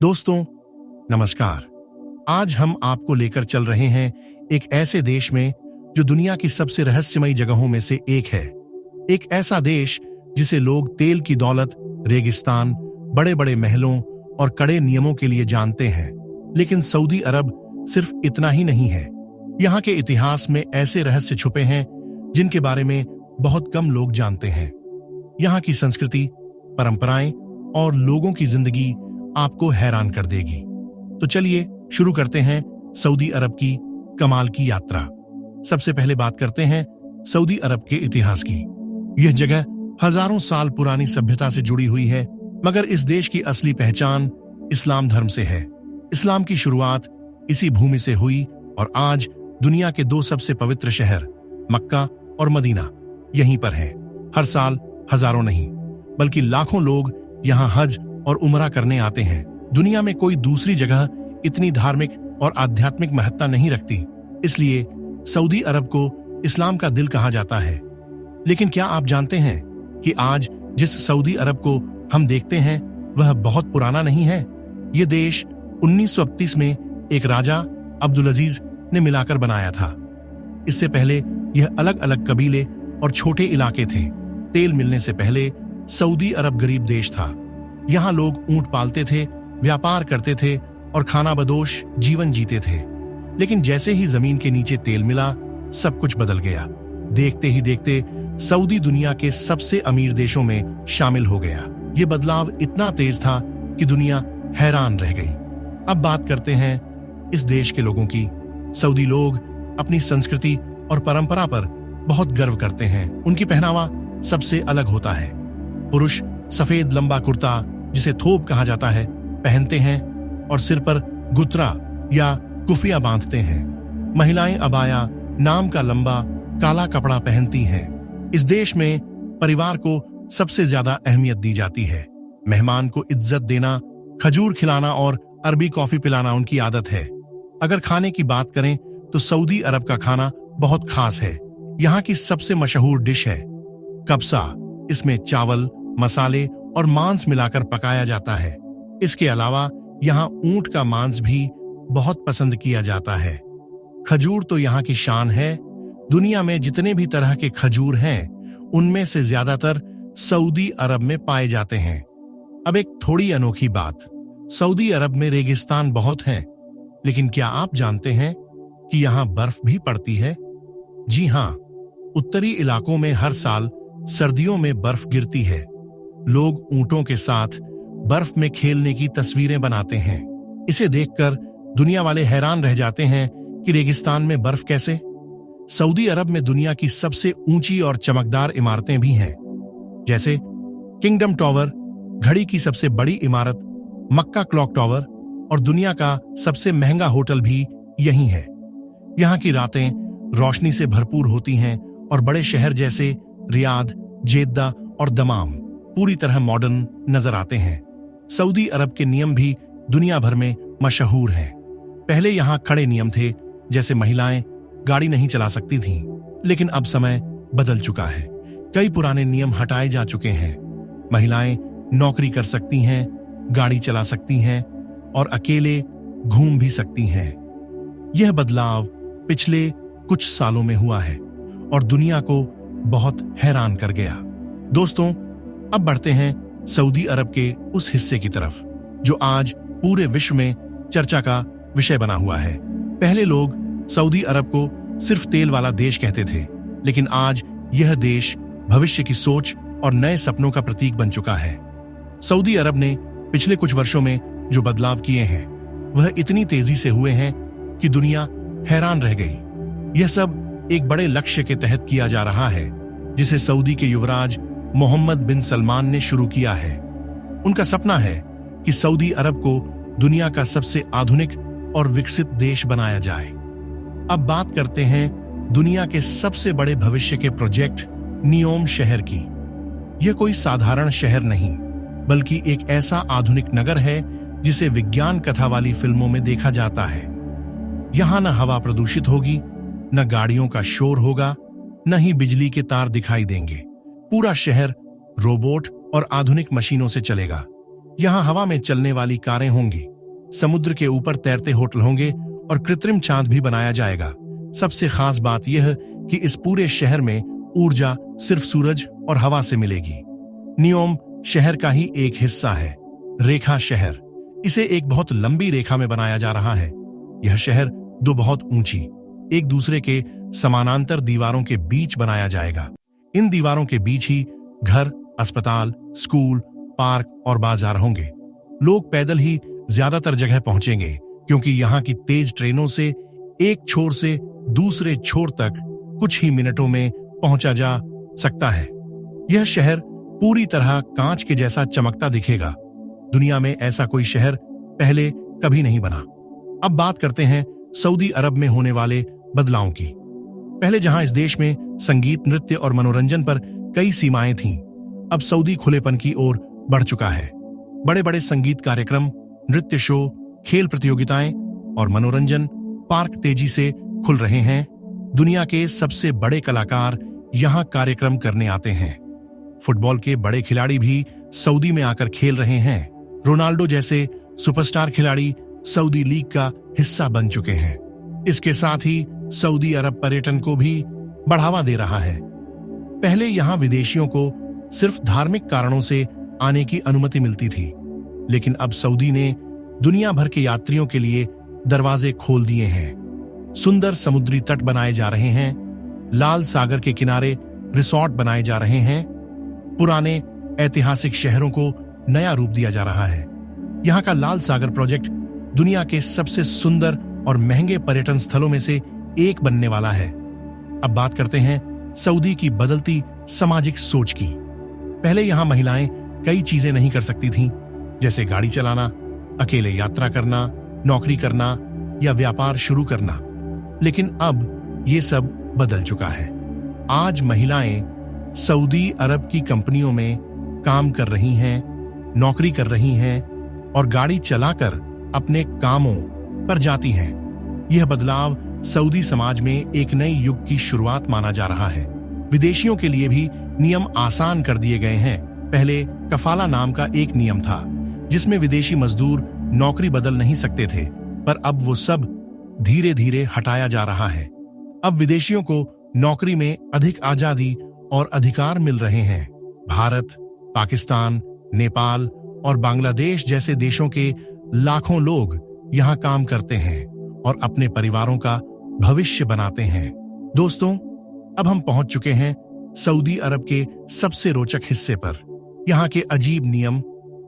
दोस्तों नमस्कार। आज हम आपको लेकर चल रहे हैं एक ऐसे देश में जो दुनिया की सबसे रहस्यमयी जगहों में से एक है। एक ऐसा देश जिसे लोग तेल की दौलत, रेगिस्तान, बड़े बड़े महलों और कड़े नियमों के लिए जानते हैं। लेकिन सऊदी अरब सिर्फ इतना ही नहीं है। यहाँ के इतिहास में ऐसे रहस्य छुपे हैं जिनके बारे में बहुत कम लोग जानते हैं। यहाँ की संस्कृति, परंपराएं और लोगों की जिंदगी आपको हैरान कर देगी। तो चलिए शुरू करते हैं सऊदी अरब की कमाल की यात्रा। सबसे पहले बात करते हैं सऊदी अरब के इतिहास की। यह जगह हजारों साल पुरानी सभ्यता से जुड़ी हुई है, मगर इस देश की असली पहचान इस्लाम धर्म से है। इस्लाम की शुरुआत इसी भूमि से हुई और आज दुनिया के दो सबसे पवित्र शहर मक्का और मदीना यहीं पर हैं। हर साल हजारों नहीं बल्कि लाखों लोग यहाँ हज और उमरा करने आते हैं। दुनिया में कोई दूसरी जगह इतनी धार्मिक और आध्यात्मिक महत्ता नहीं रखती, इसलिए सऊदी अरब को इस्लाम का दिल कहा जाता है। लेकिन क्या आप जानते हैं कि आज जिस सऊदी अरब को हम देखते हैं वह बहुत पुराना नहीं है। यह देश 1931 में एक राजा अब्दुल अजीज ने मिलाकर बनाया था। इससे पहले यह अलग अलग कबीले और छोटे इलाके थे। तेल मिलने से पहले सऊदी अरब गरीब देश था। यहाँ लोग ऊंट पालते थे, व्यापार करते थे और खानाबदोश जीवन जीते थे। लेकिन जैसे ही जमीन के नीचे तेल मिला, सब कुछ बदल गया। देखते ही देखते सऊदी दुनिया के सबसे अमीर देशों में शामिल हो गया। ये बदलाव इतना तेज था कि दुनिया हैरान रह गई। अब बात करते हैं इस देश के लोगों की। सऊदी लोग अपनी संस्कृति और परंपरा पर बहुत गर्व करते हैं। उनकी पहनावा सबसे अलग होता है। पुरुष सफेद लंबा कुर्ता, जिसे थोप कहा जाता है, पहनते हैं और सिर पर गुतरा या कुफिया बांधते हैं। महिलाएं अबाया नाम का लंबा काला कपड़ा पहनती हैं। इस देश में परिवार को सबसे ज्यादा अहमियत दी जाती है। मेहमान को इज्जत देना, खजूर खिलाना और अरबी कॉफी पिलाना उनकी आदत है। अगर खाने की बात करें तो सऊदी अरब का खाना बहुत खास है। यहाँ की सबसे मशहूर डिश है कब्सा। इसमें चावल, मसाले और मांस मिलाकर पकाया जाता है। इसके अलावा यहाँ ऊंट का मांस भी बहुत पसंद किया जाता है। खजूर तो यहाँ की शान है। दुनिया में जितने भी तरह के खजूर हैं, उनमें से ज्यादातर सऊदी अरब में पाए जाते हैं। अब एक थोड़ी अनोखी बात, सऊदी अरब में रेगिस्तान बहुत हैं, लेकिन क्या आप जानते हैं कि यहाँ बर्फ भी पड़ती है? जी हाँ, उत्तरी इलाकों में हर साल सर्दियों में बर्फ गिरती है। लोग ऊंटों के साथ बर्फ में खेलने की तस्वीरें बनाते हैं। इसे देखकर दुनिया वाले हैरान रह जाते हैं कि रेगिस्तान में बर्फ कैसे? सऊदी अरब में दुनिया की सबसे ऊंची और चमकदार इमारतें भी हैं, जैसे किंगडम टावर, घड़ी की सबसे बड़ी इमारत, मक्का क्लॉक टावर और दुनिया का सबसे महंगा होटल भी यही है। यहाँ की रातें रोशनी से भरपूर होती हैं और बड़े शहर जैसे रियाद, जेद्दा और दमाम पूरी तरह मॉडर्न नजर आते हैं। सऊदी अरब के नियम भी दुनिया भर में मशहूर हैं। पहले यहाँ कड़े नियम थे, जैसे महिलाएं गाड़ी नहीं चला सकती थीं, लेकिन अब समय बदल चुका है। कई पुराने नियम हटाए जा चुके हैं। महिलाएं नौकरी कर सकती हैं, गाड़ी चला सकती हैं और अकेले घूम भी सकती हैं। यह बदलाव पिछले कुछ सालों में हुआ है और दुनिया को बहुत हैरान कर गया। दोस्तों, अब बढ़ते हैं सऊदी अरब के उस हिस्से की तरफ जो आज पूरे विश्व में चर्चा का विषय बना हुआ है। पहले लोग सऊदी अरब को सिर्फ तेल वाला देश कहते थे, लेकिन आज यह देश भविष्य की सोच और नए सपनों का प्रतीक बन चुका है। सऊदी अरब ने पिछले कुछ वर्षों में जो बदलाव किए हैं, वह इतनी तेजी से हुए हैं कि दुनिया हैरान रह गई। यह सब एक बड़े लक्ष्य के तहत किया जा रहा है, जिसे सऊदी के युवराज मोहम्मद बिन सलमान ने शुरू किया है। उनका सपना है कि सऊदी अरब को दुनिया का सबसे आधुनिक और विकसित देश बनाया जाए। अब बात करते हैं दुनिया के सबसे बड़े भविष्य के प्रोजेक्ट नियोम शहर की। यह कोई साधारण शहर नहीं, बल्कि एक ऐसा आधुनिक नगर है जिसे विज्ञान कथा वाली फिल्मों में देखा जाता है। यहाँ न हवा प्रदूषित होगी, न गाड़ियों का शोर होगा, न ही बिजली के तार दिखाई देंगे। पूरा शहर रोबोट और आधुनिक मशीनों से चलेगा। यहाँ हवा में चलने वाली कारें होंगी, समुद्र के ऊपर तैरते होटल होंगे और कृत्रिम चांद भी बनाया जाएगा। सबसे खास बात यह कि इस पूरे शहर में ऊर्जा सिर्फ सूरज और हवा से मिलेगी। नियोम शहर का ही एक हिस्सा है। रेखा शहर, इसे एक बहुत लंबी रेखा में बनाया जा रहा है। यह शहर दो बहुत ऊंची, एक दूसरे के समानांतर दीवारों के बीच बनाया जाएगा। इन दीवारों के बीच ही घर, अस्पताल, स्कूल, पार्क और बाजार होंगे। लोग पैदल ही ज्यादातर जगह पहुंचेंगे, क्योंकि यहाँ की तेज ट्रेनों से एक छोर से दूसरे छोर तक कुछ ही मिनटों में पहुंचा जा सकता है। यह शहर पूरी तरह कांच के जैसा चमकता दिखेगा। दुनिया में ऐसा कोई शहर पहले कभी नहीं बना। अब बात करते हैं सऊदी अरब में होने वाले बदलावों की। पहले जहां इस देश में संगीत, नृत्य और मनोरंजन पर कई सीमाएं थीं, अब सऊदी खुलेपन की ओर बढ़ चुका है। बड़े बड़े संगीत कार्यक्रम, नृत्य शो, खेल प्रतियोगिताएं और मनोरंजन पार्क तेजी से खुल रहे हैं। दुनिया के सबसे बड़े कलाकार यहां कार्यक्रम करने आते हैं। फुटबॉल के बड़े खिलाड़ी भी सऊदी में आकर खेल रहे हैं। रोनाल्डो जैसे सुपरस्टार खिलाड़ी सऊदी लीग का हिस्सा बन चुके हैं। इसके साथ ही सऊदी अरब पर्यटन को भी बढ़ावा दे रहा है। पहले यहां विदेशियों को सिर्फ धार्मिक कारणों से आने की अनुमति मिलती थी, लेकिन अब सऊदी ने दुनिया भर के यात्रियों के लिए दरवाजे खोल दिए हैं। सुंदर समुद्री तट बनाए जा रहे हैं, लाल सागर के किनारे रिसोर्ट बनाए जा रहे हैं, पुराने ऐतिहासिक शहरों को नया रूप दिया जा रहा है। यहाँ का लाल सागर प्रोजेक्ट दुनिया के सबसे सुंदर और महंगे पर्यटन स्थलों में से एक बनने वाला है। अब बात करते हैं सऊदी की बदलती सामाजिक सोच की। पहले यहाँ महिलाएं कई चीजें नहीं कर सकती थीं, जैसे गाड़ी चलाना, अकेले यात्रा करना, नौकरी करना या व्यापार शुरू करना। लेकिन अब ये सब बदल चुका है। आज महिलाएं सऊदी अरब की कंपनियों में काम कर रही हैं, नौकरी कर रही हैं और गाड़ी चलाकर अपने कामों पर जाती हैं। यह बदलाव सऊदी समाज में एक नए युग की शुरुआत माना जा रहा है। विदेशियों के लिए भी नियम आसान कर दिए गए हैं। पहले कफाला नाम का एक नियम था, जिसमें विदेशी मजदूर नौकरी बदल नहीं सकते थे, पर अब वो सब धीरे धीरे हटाया जा रहा है। अब विदेशियों को नौकरी में अधिक आजादी और अधिकार मिल रहे हैं। भारत, पाकिस्तान, नेपाल और बांग्लादेश जैसे देशों के लाखों लोग यहाँ काम करते हैं और अपने परिवारों का भविष्य बनाते हैं। दोस्तों, अब हम पहुंच चुके हैं सऊदी अरब के सबसे रोचक हिस्से पर। यहाँ के अजीब नियम,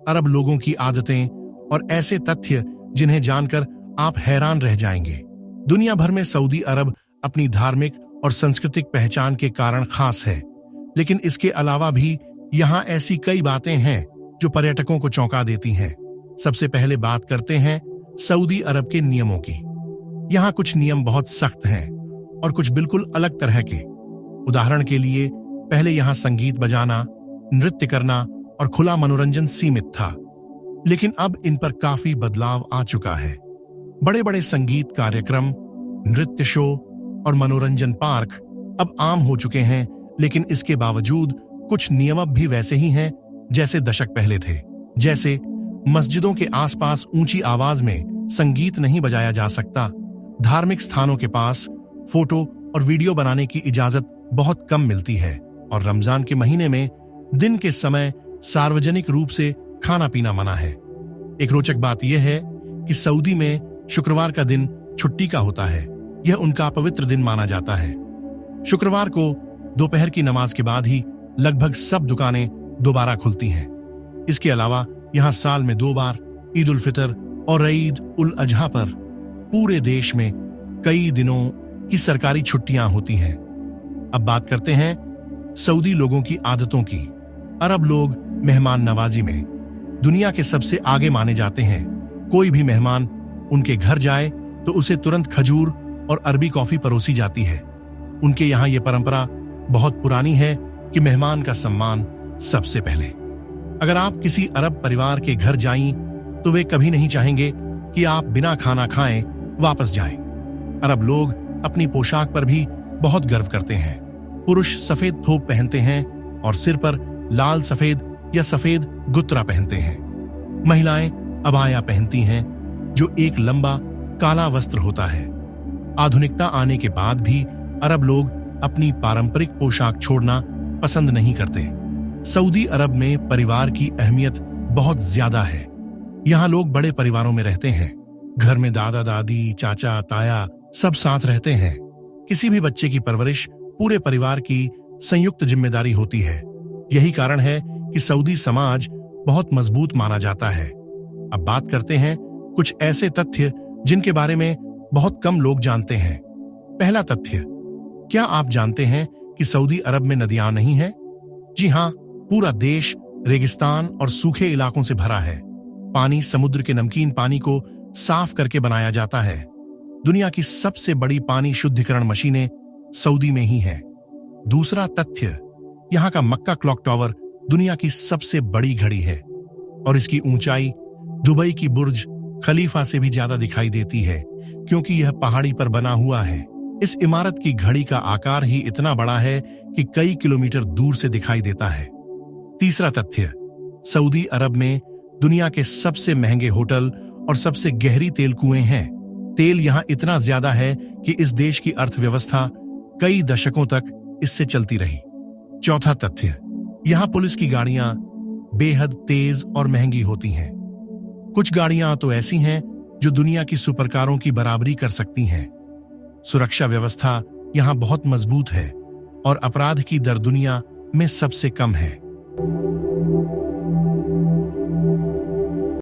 अरब लोगों की आदतें और ऐसे तथ्य जिन्हें जानकर आप हैरान रह जाएंगे। दुनिया भर में सऊदी अरब अपनी धार्मिक और सांस्कृतिक पहचान के कारण खास है, लेकिन इसके अलावा भी यहाँ ऐसी कई बातें हैं जो पर्यटकों को चौंका देती हैं। सबसे पहले बात करते हैं सऊदी अरब के नियमों की। यहाँ कुछ नियम बहुत सख्त हैं और कुछ बिल्कुल अलग तरह के। उदाहरण के लिए, पहले यहाँ संगीत बजाना, नृत्य करना और खुला मनोरंजन सीमित था, लेकिन अब इन पर काफी बदलाव आ चुका है। बड़े बड़े संगीत कार्यक्रम, नृत्य शो और मनोरंजन पार्क अब आम हो चुके हैं, लेकिन इसके बावजूद कुछ नियम अब भी वैसे ही हैं जैसे दशक पहले थे। जैसे मस्जिदों के आसपास ऊंची आवाज में संगीत नहीं बजाया जा सकता। धार्मिक स्थानों के पास फोटो और वीडियो बनाने की इजाजत बहुत कम मिलती है और रमजान के महीने में दिन के समय सार्वजनिक रूप से खाना पीना मना है। एक रोचक बात यह है कि सऊदी में शुक्रवार का दिन छुट्टी का होता है। यह उनका पवित्र दिन माना जाता है। शुक्रवार को दोपहर की नमाज के बाद ही लगभग सब दुकानें दोबारा खुलती हैं। इसके अलावा यहाँ साल में 2 बार ईद उल फितर और ईद उल अजहा पर पूरे देश में कई दिनों की सरकारी छुट्टियां होती हैं। अब बात करते हैं सऊदी लोगों की आदतों की। अरब लोग मेहमान नवाजी में दुनिया के सबसे आगे माने जाते हैं। कोई भी मेहमान उनके घर जाए तो उसे तुरंत खजूर और अरबी कॉफी परोसी जाती है। उनके यहाँ ये परंपरा बहुत पुरानी है कि मेहमान का सम्मान सबसे पहले। अगर आप किसी अरब परिवार के घर जाएं तो वे कभी नहीं चाहेंगे कि आप बिना खाना खाएं वापस जाएं। अरब लोग अपनी पोशाक पर भी बहुत गर्व करते हैं। पुरुष सफेद थोप पहनते हैं और सिर पर लाल सफेद या सफेद गुत्रा पहनते हैं। महिलाएं अबाया पहनती हैं, जो एक लंबा काला वस्त्र होता है। आधुनिकता आने के बाद भी अरब लोग अपनी पारंपरिक पोशाक छोड़ना पसंद नहीं करते। सऊदी अरब में परिवार की अहमियत बहुत ज्यादा है। यहाँ लोग बड़े परिवारों में रहते हैं। घर में दादा दादी, चाचा ताया सब साथ रहते हैं। किसी भी बच्चे की परवरिश पूरे परिवार की संयुक्त जिम्मेदारी होती है। यही कारण है कि सऊदी समाज बहुत मजबूत माना जाता है। अब बात करते हैं कुछ ऐसे तथ्य जिनके बारे में बहुत कम लोग जानते हैं। पहला तथ्य, क्या आप जानते हैं कि सऊदी अरब में नदियां नहीं हैं? जी हां, पूरा देश रेगिस्तान और सूखे इलाकों से भरा है। पानी समुद्र के नमकीन पानी को साफ करके बनाया जाता है। दुनिया की सबसे बड़ी पानी शुद्धिकरण मशीनें सऊदी में ही हैं। दूसरा तथ्य, यहाँ का मक्का क्लॉक टावर दुनिया की सबसे बड़ी घड़ी है और इसकी ऊंचाई दुबई की बुर्ज खलीफा से भी ज्यादा दिखाई देती है, क्योंकि यह पहाड़ी पर बना हुआ है। इस इमारत की घड़ी का आकार ही इतना बड़ा है कि कई किलोमीटर दूर से दिखाई देता है। तीसरा तथ्य, सऊदी अरब में दुनिया के सबसे महंगे होटल और सबसे गहरी तेल कुएं हैं। तेल यहाँ इतना ज्यादा है कि इस देश की अर्थव्यवस्था कई दशकों तक इससे चलती रही। चौथा तथ्य, यहाँ पुलिस की गाड़ियां बेहद तेज और महंगी होती हैं। कुछ गाड़ियां तो ऐसी हैं जो दुनिया की सुपरकारों की बराबरी कर सकती हैं। सुरक्षा व्यवस्था यहाँ बहुत मजबूत है और अपराध की दर दुनिया में सबसे कम है।